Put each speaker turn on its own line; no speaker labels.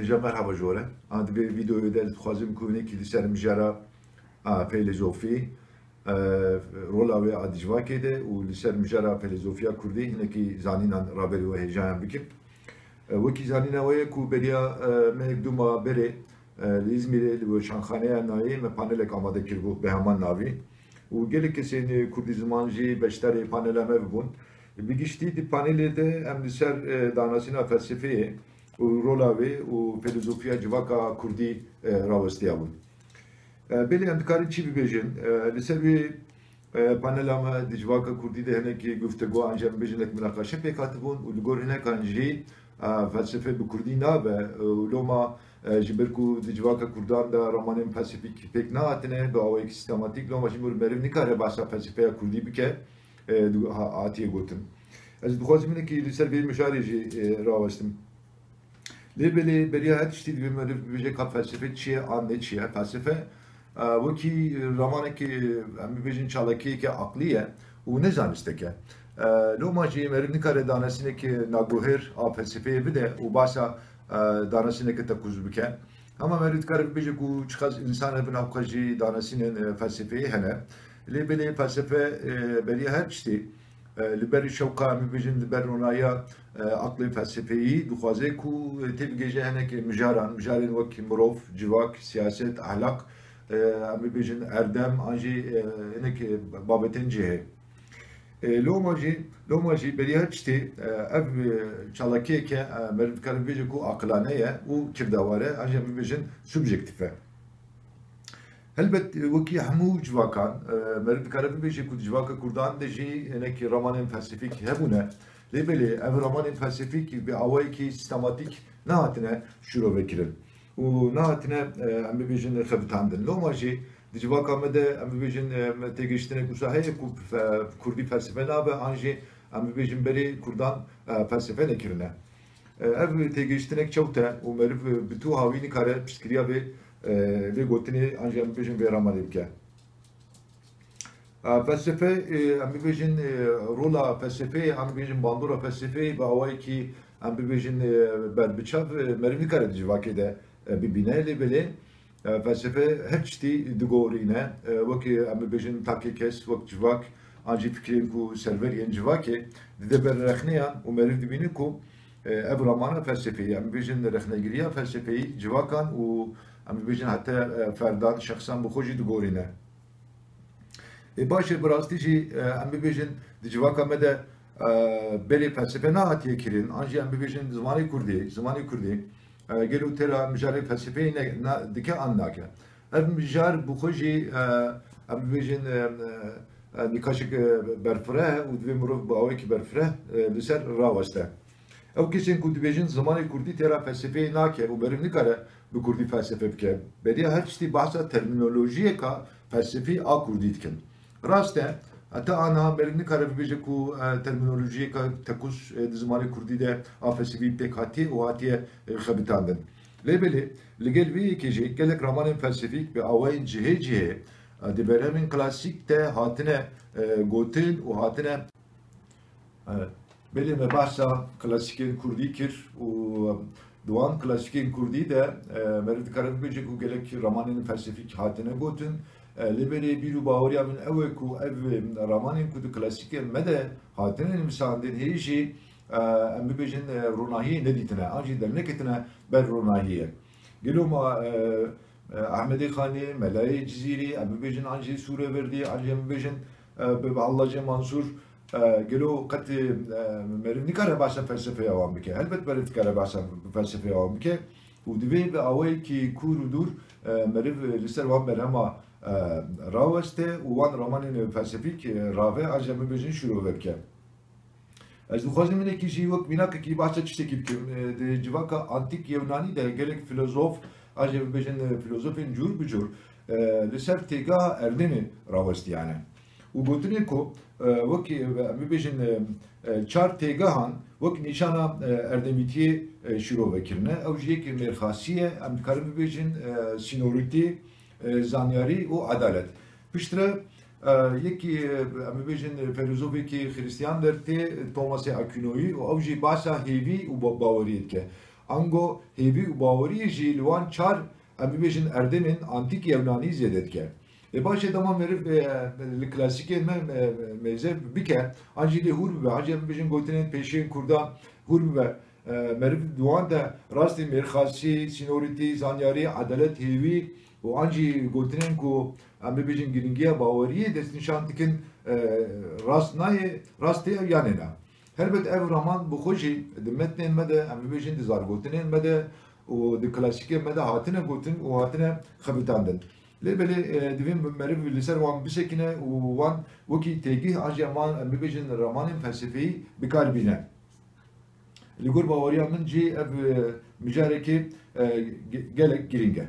مرحبا جوره اند به ویدیو در خوازم کنه که سر مجرا فیلسوفی رولا و ادجوا کده و سر مجرا فیلسوفیا کردی اینه که زانینان رابری و هجان بکن و کی زانینا و کو بریا مقدوما بره İzmir و شانخانه نایی me panelek amade kirbu به همان ناوی و گلی کسی کردیزمانجی beşteri paneleme bun بگشتی دی پانلی ده ام سر داناسینا فلسفه و رولاوی و فیلسوفیا جواکا کردی راوستیا بود. بله اندکاری چی بیبیجن؟ لسر بی پانل اما جواکا کردی ده هنه که گفتگو انجام بیجن لک مناقشه پیکات بون و لگور هنه کانجی فلسفه بکردی نابه و لوما جبرکو جواکا کردان دا رمانیم فلسفی پیک نهاتنه با اوی سیستماتیک لوما جبر مریم نکاره باسا فلسفه کردی بکه آتیه گوتم. از دخوازم اینه که لسر بی مشارجی راوستم. Lebeli beriya her işte bir böyle kap felsefe çiğe anne çiğe felsefe bu ki romanı ki bir bejin çalaki ki akliye o ne zaniste ki lomacı merini kare danesine ki naguher a felsefeye bir de o basa danesine ki takuz bike ama merit kare bir bejin ku çıkaz insan evin akıcı danesine felsefeyi hene lebeli felsefe beriya her işte liberi şevka mi bejin liber onaya aklı felsefeyi duhaze ku tevgeje hene ki müjarin vaki murov civak siyaset ahlak mi bejin erdem anji hene ki babetin cihe lomacı beri haçti ev çalakiye ki merid karin beje ku aklaneye u kirdavare anji mi bejin subjektife elbet vaki hamu civakan merid karin beje ku civaka kurdan deji hene ki romanın felsefik hebune Lebeli ev romanın felsefik bir avay ki sistematik nahatine şuro vekirin. U nahatine em bejin xebtandın. Lomacı dicvaka mede em bejin tegeştine kusahe ku kurdi felsefe nabe anji em bejin beri kurdan felsefe nekirine. Ev tegeştine çavte u merif bitu havini kare psikriya ve gotini anji em bejin bir roman ebke. فلسفه ام ببیجن رولا فلسفه ام ببیجن باندورا فلسفه با اوای کی ام ببیجن بر بچاف مرمی کرد جواکی ده ببینه لیبله فلسفه هرچتی دگورینه وکی ام ببیجن تاکی کس وک جواک آنجی فکرین کو سرور ین جواکی دیده بر رخنیا و مرف دبینی کو ev romanı felsefeyi ام ببیجن رخنگیریا فلسفeyi جواکان و ام ببیجن حتی فردان شخصان بخوجی دگورینه باشه براستیجی ام ببیجن دجواکا مده بری فلسفه نهاتیه کرین آنجی ام ببیجن زمانی کردی گلو ترا مجاری فلسفه نه دکه آنناکه ev مجار بخوجی ام ببیجن نکاشک برفره و دوی مروف با اوی که برفره لسر راوسته او کسین که دبیجن زمانی کردی ترا فلسفه ناکه و بریم نکاره به کردی فلسفه بکه بری هر چیزی بحثا ترمینولوژیه که فلسفه آ کردید کن Raste, hatta ana berini karabıcı ku terminolojiye ka takus zamanı kurdi de afesibi pek hati o hatiye xabitandın. Lebeli legel vi keci gelek romanın felsefik ve avayın cihe de beremin klasik de hatine gotil o hatine beli me başsa klasikin kurdi kir o doğan klasikin kurdi de merit karabıcı ku gelek romanın felsefik hatine gotin Liberi biru bağırya min evku ev romanın kudu klasik mede hatinin misandin heyşi em bibejin runahi neditine anji derneketine ber runahiye geloma Ahmedi Khani Melai Ciziri em bibejin anji sure verdi anji em bibejin Allahce Mansur gelo kat merim nikare başa felsefe yavam bike elbet berit kare başa felsefe yavam bike u dive be avay ki kurudur merim liser vam berama راوسته و وان رومانی فلسفیک راوه اجازه ببینید شروع ورکه. از دخوازم اینه که جیوک بینا که باشه چیزی که جواکا آنتیک یونانی ده گلک فیلسوف اجازه ببینید فیلسوفین جور بجور لسر تیگا اردمی راوستی یعنی. و گوتنی کو وکی ببینید چهار تیگا هن وک نشانه اردمیتی شروع وکرنه. اوجیه که مرخصیه امکار ببینید سینوریتی زانیاری و عدالت. Piştre yeki amibejin filozofi ki Hristiyan derti Thomas Aquino'yu o avji başa hevi u bavariyet ke. Ango hevi bawari jilwan çar em bibêjin erdemên antik Yunanî zêde dike. Başê tamam verip li klasikên me mêze bike, an jî lê hûr bibe, an jî em bibêjin gotinên pêşên Kurda hûr bibe. Meriv duwan de rastî mêrxasî, sînorîtî, zanyarî, adelet hêvî û an jî gotinên ku em bibêjin giringiya baweriyê destnîşan dikin rast nayê, rastê yanê ne. Helbet ev raman bi xwe jî di metnên me de em bibêjin di zargotinên me de û di klasikên me de hatine gotin û hatine xebitandin. Lê belê divên meriv li ser wan bisekine û wan wekî têgih an jî em bibêjin ramanên felsefeyî bikar bîne. Li gor baweriya min jî ev mijarekê gelek giring e.